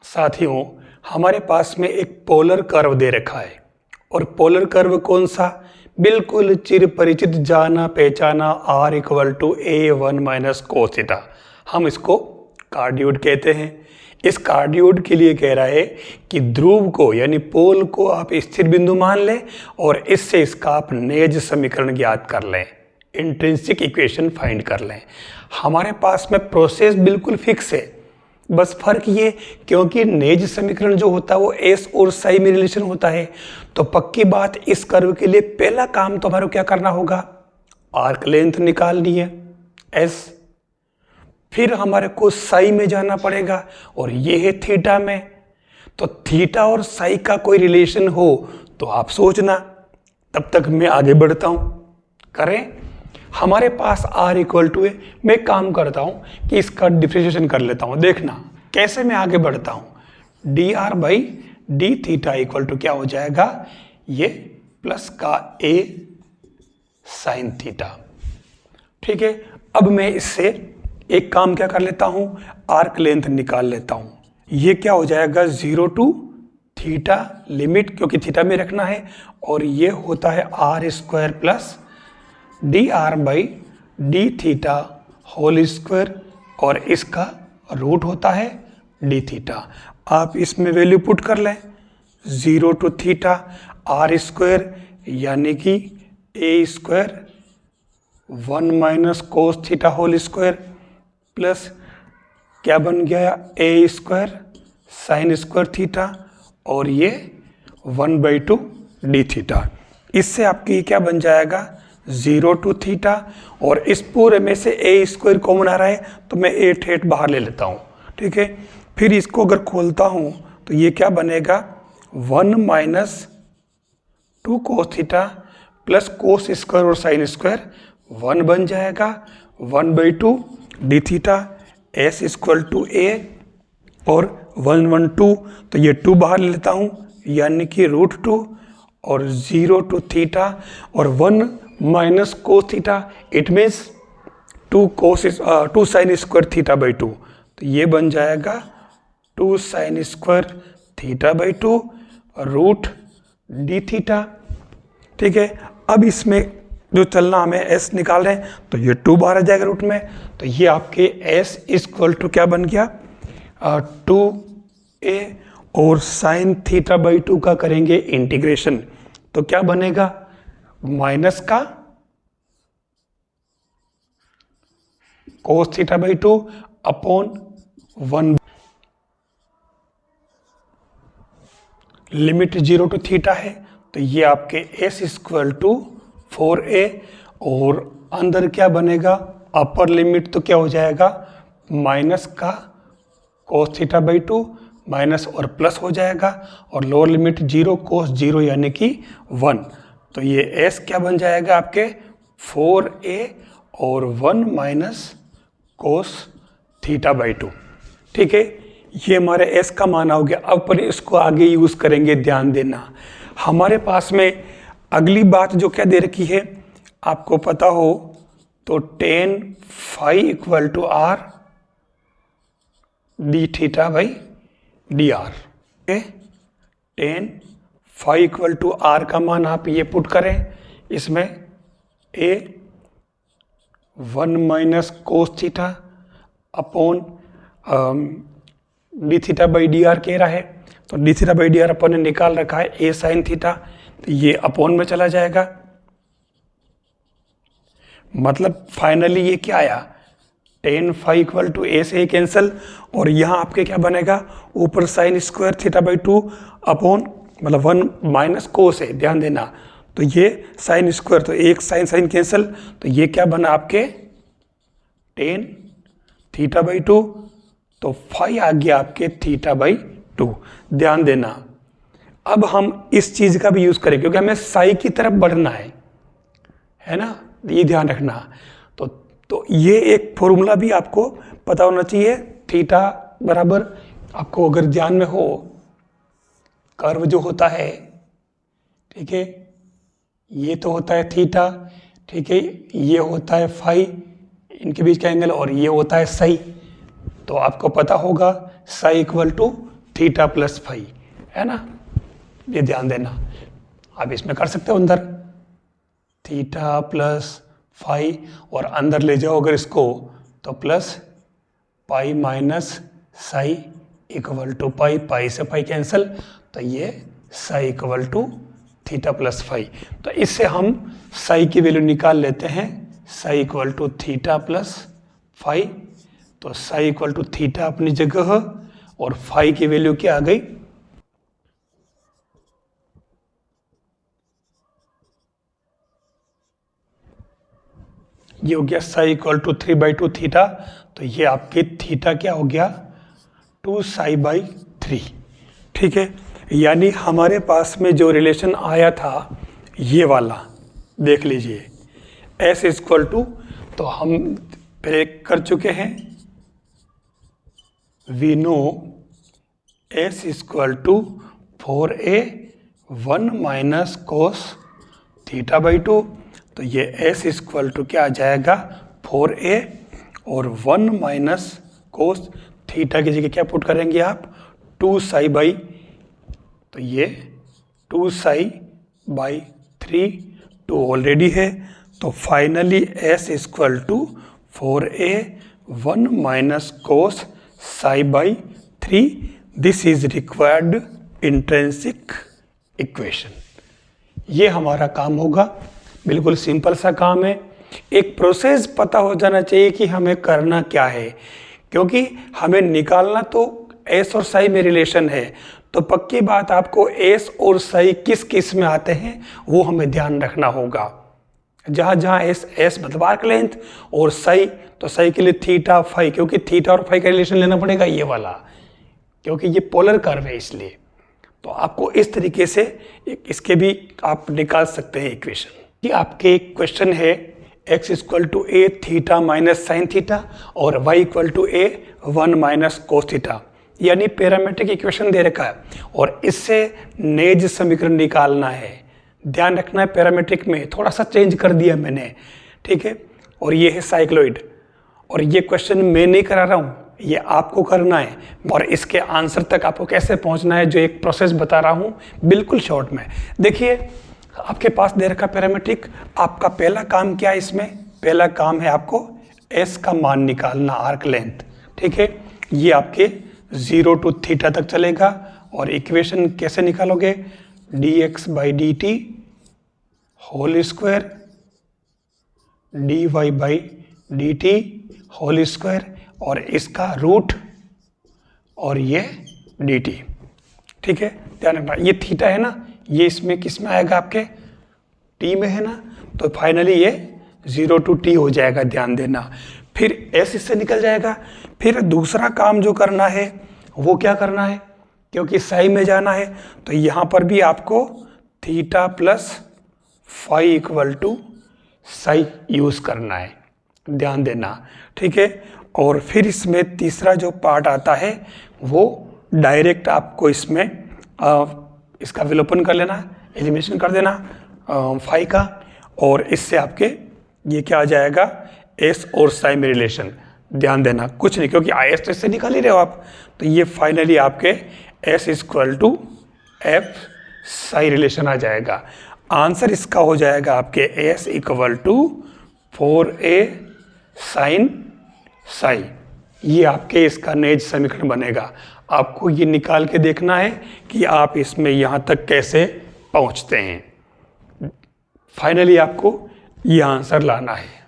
साथियों, हमारे पास में एक पोलर कर्व दे रखा है और पोलर कर्व कौन सा? बिल्कुल चिर परिचित, जाना पहचाना r equal to a1 minus cos theta. हम इसको कार्डियोइड कहते हैं। इस कार्डियोइड के लिए कह रहा है कि ध्रुव को यानी पोल को आप स्थिर बिंदु मान लें और इससे इसका आप नेज समीकरण ज्ञात कर लें, इंट्रिंसिक इक्वेशन फाइंड कर लें। हमारे पास में प्रोसेस बिल्कुल फिक्स है, बस फर्क ये क्योंकि नेज समीकरण जो होता है वो एस और साई में रिलेशन होता है, तो पक्की बात इस कर्व के लिए पहला काम तो हमारे क्या करना होगा? आर्क लेंथ निकालनी है एस, फिर हमारे को साई में जाना पड़ेगा और ये है थीटा में। तो थीटा और साई का कोई रिलेशन हो तो आप सोचना, तब तक मैं आगे बढ़ता हूं। करें, हमारे पास r इक्वल टू है। मैं काम करता हूं कि इसका डिफरेंशिएशन कर लेता हूं। देखना कैसे मैं आगे बढ़ता हूं। dr by d theta equal to क्या हो जाएगा? ये प्लस का a साइन थीटा। ठीक है, अब मैं इससे एक काम क्या कर लेता हूं, आर्क लेंथ निकाल लेता हूं। ये क्या हो जाएगा? 0 टू थीटा लिमिट, क्योंकि थीटा में रखना है, और ये होता है r square plus dr by d theta whole square, और इसका रूट होता है डी थीटा। आप इसमें वैल्यू पुट कर लें। 0 टू थीटा r स्क्वायर यानी कि a square 1 minus cos theta whole square plus क्या बन गया? a square sine square theta, और ये 1/2 डी थीटा। इससे आपकी क्या बन जाएगा? 0 टू थीटा, और इस पूरे में से a स्क्वायर कॉमन आ रहा है तो मैं a ठेठ बाहर ले लेता हूँ। ठीक है, फिर इसको अगर खोलता हूँ तो ये क्या बनेगा? 1 minus 2 cos theta plus cos square और साइन स्क्वायर 1 बन जाएगा 1/2 d theta. S equal to a और 1/2, तो ये 2 बाहर ले लेता हूँ यानी कि √2, और 0 टू थीटा और 1 minus cos theta, it means 2 sine square theta by 2, तो ये बन जाएगा 2 sine square theta by 2 root d theta. ठीक है, अब इसमें जो चलना हमें s निकाल रहे हैं तो ये 2 बाहर आ जाएगा रूट में, तो ये आपके s इक्वल टू क्या बन गया? 2a, और साइन थीटा बाई 2 का करेंगे इंटीग्रेशन, तो क्या बनेगा? माइनस का cos theta by 2 upon 1, limit 0 to theta है, तो ये आपके s इक्वल टू 4a, और अंदर क्या बनेगा? अपर लिमिट तो क्या हो जाएगा? माइनस का कोस थीटा बाई 2 माइनस और प्लस हो जाएगा, और लोअर लिमिट 0 कोस 0 यानी कि 1, तो ये s क्या बन जाएगा आपके? 4a और 1 माइनस कोस थीटा बाई 2। ठीक है, ये हमारे s का मान हो गया। अब पर इसको आगे यूज करेंगे, ध्यान देना। हमारे पास में अगली बात जो क्या दे रखी है आपको पता हो तो tan phi equal to r d theta by d r. tan phi equal to r का मान आप ये पुट करें, इसमें a 1 minus cos theta upon d theta by d r कह रहा है, तो d theta by d r अपन ने निकाल रखा है a साइन थीटा, तो ये अपॉन में चला जाएगा। मतलब फाइनली ये क्या आया? tan phi equal to a से कैंसिल, और यहाँ आपके क्या बनेगा? ऊपर sine square theta by 2 upon, मतलब 1 माइनस कोस है, ध्यान देना, तो ये साइन स्क्वायर, तो एक साइन साइन कैंसिल, तो ये क्या बना आपके? tan थीटा बाई 2, तो फाई आ गया आपके थीटा बाई 2। ध्यान देना, अब हम इस चीज का भी यूज करें क्योंकि हमें साई की तरफ बढ़ना है ना, ये ध्यान रखना। तो ये एक फॉर्मूला भी आपको पता होना चाहिए। थीटा बराबर, आपको अगर ध्यान में हो, कर्व जो होता है, ठीक है, ये तो होता है थीटा, ठीक है, ये होता है फाई, इनके बीच का एंगल, और ये होता है साई। तो आपको पता होगा psi equal to theta plus phi, है ना, ये ध्यान देना। आप इसमें कर सकते हो अंदर थीटा प्लस फाई, और अंदर ले जाओ अगर इसको तो plus pi minus psi equal to pi, pi से पाई कैंसिल, तो ये psi equal to theta plus phi. तो इससे हम साई की वैल्यू निकाल लेते हैं, psi equal to theta plus phi. तो साई इक्वल टू थीटा अपनी जगह और फाई की वैल्यू क्या आ गई, ये हो गया साई इक्वल टू 3/2 थीटा। तो ये आपके थीटा क्या हो गया 2 साई बाई 3। ठीक है, यानी हमारे पास में जो रिलेशन आया था ये वाला देख लीजिए, एस इक्वल टू, तो हम पहले कर चुके हैं, we know S equal to 4a 1 cos theta by 2। तो ये एस इक्वल टू क्या आ जाएगा 4a और 1 कोस थीटा की जगह क्या पुट करेंगे आप 2 साई बाई, तो ये 2 साई बाई 3, 2 ऑलरेडी है। तो finally S equal to 4a 1 cos psi by 3, this is required intrinsic equation. ये हमारा काम होगा, बिल्कुल सिंपल सा काम है। एक प्रोसेस पता हो जाना चाहिए कि हमें करना क्या है, क्योंकि हमें निकालना तो एस और साई में रिलेशन है, तो पक्की बात आपको एस और साई किस किस में आते हैं वो हमें ध्यान रखना होगा। जहाँ जहाँ एस मतलब आर्क लेंथ और साई, तो साई के लिए थीटा फाई, क्योंकि थीटा और फाई का रिलेशन लेना पड़ेगा ये वाला, क्योंकि ये पोलर कर्व है इसलिए। तो आपको इस तरीके से इसके भी आप निकाल सकते हैं इक्वेशन। कि आपके क्वेश्चन है x equal to a theta minus sine theta और y equal to a 1 minus cos theta, यानी पैरामेट्रिक इक्वेशन दे रखा है और इससे नेज समीकरण निकालना है। ध्यान रखना है पैरामेट्रिक में थोड़ा सा चेंज कर दिया मैंने, ठीक है। और ये है साइक्लोइड, और ये क्वेश्चन मैं नहीं करा रहा हूँ, ये आपको करना है, और इसके आंसर तक आपको कैसे पहुँचना है जो एक प्रोसेस बता रहा हूँ बिल्कुल शॉर्ट में। देखिए आपके पास दे रखा पैरामेट्रिक, आपका पहला काम क्या है इसमें, पहला काम है आपको एस का मान निकालना, आर्क लेंथ, ठीक है। ये आपके 0 टू थीटा तक चलेगा, और इक्वेशन कैसे निकालोगे, dx by d t whole square dy by d t whole square, और इसका रूट और ये dt, ठीक है। ध्यान रखना ये थीटा है ना, ये इसमें किस में आएगा आपके t में है ना, तो फाइनली ये 0 टू t हो जाएगा, ध्यान देना। फिर s इससे निकल जाएगा। फिर दूसरा काम जो करना है वो क्या करना है, क्योंकि साई में जाना है, तो यहाँ पर भी आपको theta plus phi equal to psi use करना है, ध्यान देना, ठीक है। और फिर इसमें तीसरा जो पार्ट आता है वो डायरेक्ट आपको इसमें इसका विलोपन कर लेना, एलिमिनेशन कर देना फाई का, और इससे आपके ये क्या आ जाएगा एस और साई में रिलेशन। ध्यान देना कुछ नहीं, क्योंकि आई एस तो इससे निकाल ही रहे हो आप, तो ये फाइनली आपके s equal to f psi relation आ जाएगा। आंसर इसका हो जाएगा आपके s equal to 4a sine psi, ये आपके इसका नेज समीकरण बनेगा। आपको ये निकाल के देखना है कि आप इसमें यहाँ तक कैसे पहुँचते हैं। फाइनली आपको ये आंसर लाना है।